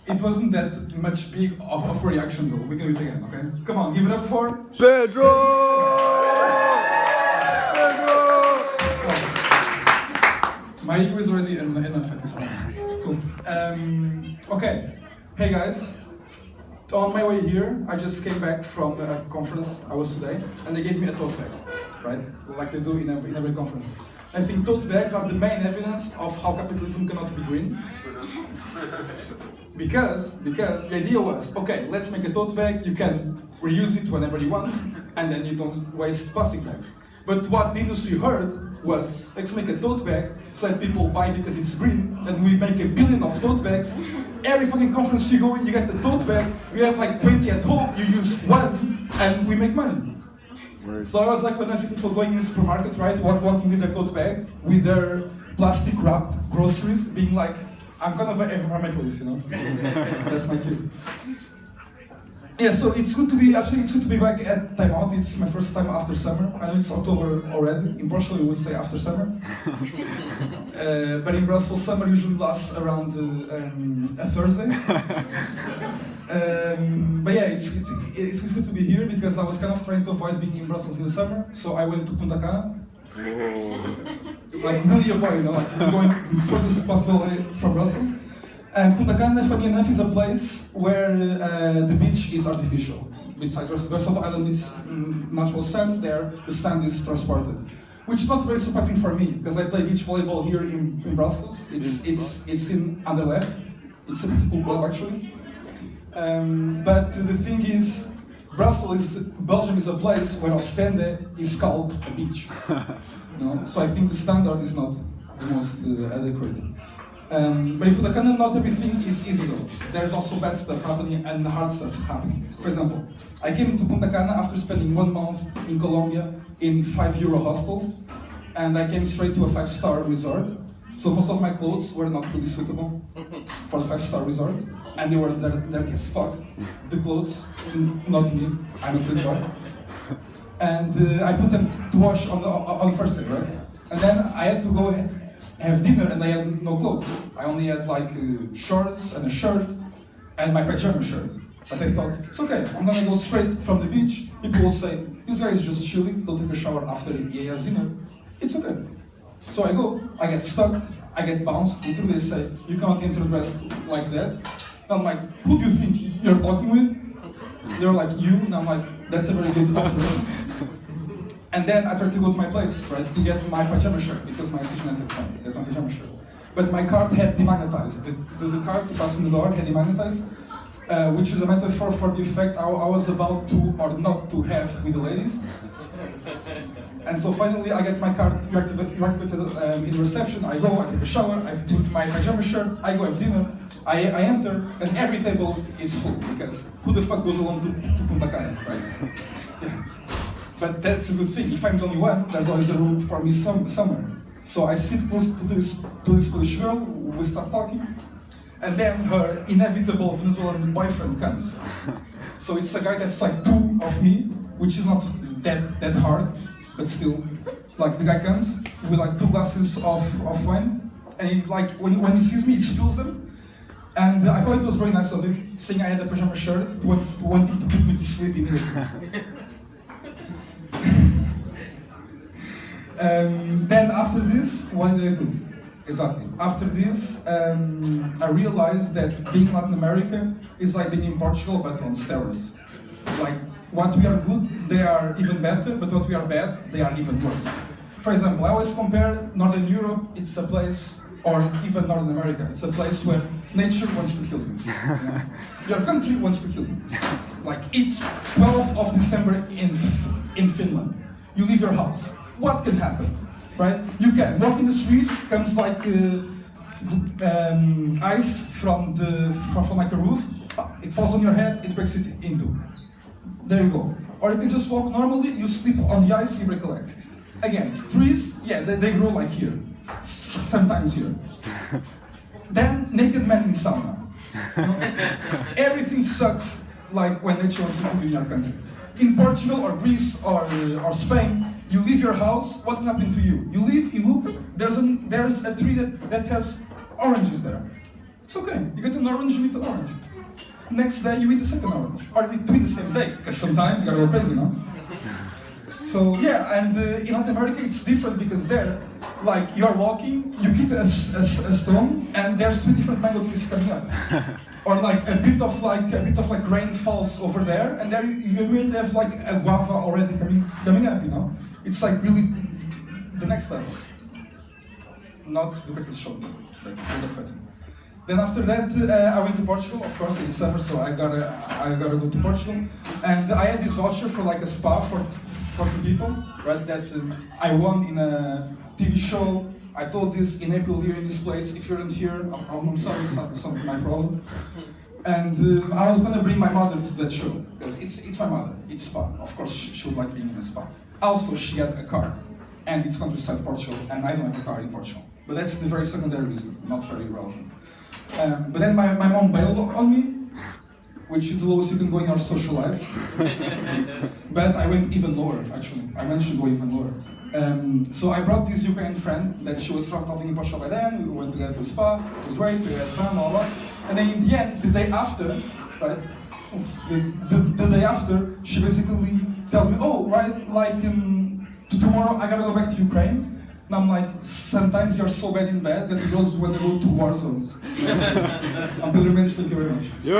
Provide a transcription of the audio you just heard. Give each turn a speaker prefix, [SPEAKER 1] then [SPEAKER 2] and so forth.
[SPEAKER 1] it wasn't that much big of a reaction though. We can do it again, okay? Come on, give it up for
[SPEAKER 2] Pedro!
[SPEAKER 1] my ego is already enough at this point. Cool. Okay. Hey guys. On my way here, I just came back from a conference I was today, and they gave me a tote bag, right? Like they do in every conference. I think tote bags are the main evidence of how capitalism cannot be green. Because the idea was, okay, let's make a tote bag, you can reuse it whenever you want, and then you don't waste plastic bags. But what the industry heard was, let's make a tote bag so that people buy because it's green, and we make 1 billion of tote bags. Every fucking conference you go, you get the tote bag, you have like 20 at home, you use one, and we make money. So I was like, when I see people going in supermarkets, right, walking with their tote bag, with their plastic wrapped groceries, being like, I'm kind of an environmentalist, you know? That's my cue. Yeah, so it's good to be back at Time Out. It's my first time after summer. I know it's October already. In Portugal, we would say after summer. But in Brussels, summer usually lasts around a Thursday. But yeah, it's good to be here because I was kind of trying to avoid being in Brussels in the summer. So I went to Punta Cana. Like really avoid, you know, like going furthest possible away from Brussels. And Punta Cana, funny enough, is a place where the beach is artificial. Besides the rest of the island is natural sand, there the sand is transported. Which is not very surprising for me, because I play beach volleyball here in Brussels. It's in Anderlecht. It's a pretty cool club actually. But the thing is, Belgium is a place where Ostende is called a beach. You know? So I think the standard is not the most adequate. But in Punta Cana, not everything is easy though. There's also bad stuff happening and hard stuff happening. For example, I came to Punta Cana after spending 1 month in Colombia in €5 hostels, and I came straight to a 5-star resort. So most of my clothes were not really suitable for the 5-star resort, and they were dirty as fuck. The clothes, not me, I'm a slim boy. And I put them to wash on the first day, right? And then I had to go have dinner, and I had no clothes. I only had like shorts and a shirt and my pajama shirt. But I thought, it's okay, I'm gonna go straight from the beach. People will say, this guy is just chilling, he'll take a shower after he has dinner. It's okay. So I go, I get stuck, I get bounced. Literally they say, you cannot enter dressed like that. And I'm like, who do you think you're talking with? They're like, you? And I'm like, that's a very good observation. And then I tried to go to my place, right, to get my pajama shirt, because my assistant had to get my pajama shirt. But my card had demagnetized. The card to pass in the door had demagnetized, which is a metaphor for the effect I was about to or not to have with the ladies. And so finally I get my card reactivated in reception. I go, I take a shower, I put my pajama shirt, I go have dinner, I enter, and every table is full, because who the fuck goes alone to Punta Cana, right? Yeah. But that's a good thing. If I'm the only one, there's always a room for me somewhere. So I sit close to this Polish girl, we start talking, and then her inevitable Venezuelan boyfriend comes. So it's a guy that's like 2 of me, which is not that hard, but still. Like the guy comes with like 2 glasses of wine, and he, like when he sees me, he spills them. And I thought it was very nice of him, saying I had a pajama shirt, wanting to put me to sleep immediately. Then after this, what did I do? Exactly. After this, I realized that being in Latin America is like being in Portugal, but on steroids. Like, what we are good, they are even better, but what we are bad, they are even worse. For example, I always compare Northern Europe, it's a place, or even Northern America, it's a place where nature wants to kill you. Your country wants to kill you. Like, it's 12th of December in Finland. You leave your house. What can happen, right? You can walk in the street, comes like ice from like a roof, it falls on your head, it breaks it in 2. There you go. Or you can just walk normally, you slip on the ice, you break a leg. Again, trees, yeah, they grow like here, sometimes here. Then, naked men in sauna. You know? Everything sucks like when nature wants to kill you in your country. In Portugal or Greece or Spain, you leave your house, what will happen to you? You leave, you look, there's a tree that has oranges there. It's okay. You get an orange, you eat an orange. Next day, you eat the second orange. Or you eat the same day, because sometimes you gotta go crazy, no? So yeah, and in Latin America it's different because there, like you're walking, you kick a stone, and there's 2 different mango trees coming up, or like a bit of rain falls over there, and there you immediately have like a guava already coming up, you know. It's like really the next level. Not the greatest show, but better. Then after that, I went to Portugal. Of course, it's summer, so I gotta go to Portugal, and I had this voucher for like a spa for 2 people, right? That I won in a TV show. I told this in April here in this place. If you're not here, I'm sorry, it's not my problem. And I was gonna bring my mother to that show because it's my mother. It's spa. Of course, she would like being in a spa. Also, she had a car, and it's countryside Portugal, and I don't have a car in Portugal. But that's the very secondary reason, not very relevant. But then my mom bailed on me, which is the lowest you can go in your social life. But I went even lower, actually. I managed to go even lower. So I brought this Ukrainian friend that she was traveling in Portugal by then. We went together to a spa. It was great. We had fun, all that. And then in the end, the day after, right? The day after, she basically tells me, "Oh, right, like tomorrow I gotta go back to Ukraine." And I'm like, sometimes you're so bad in bed that it goes when they go to war zones. I'm Pedro Mendes, thank you very much.
[SPEAKER 2] Yo!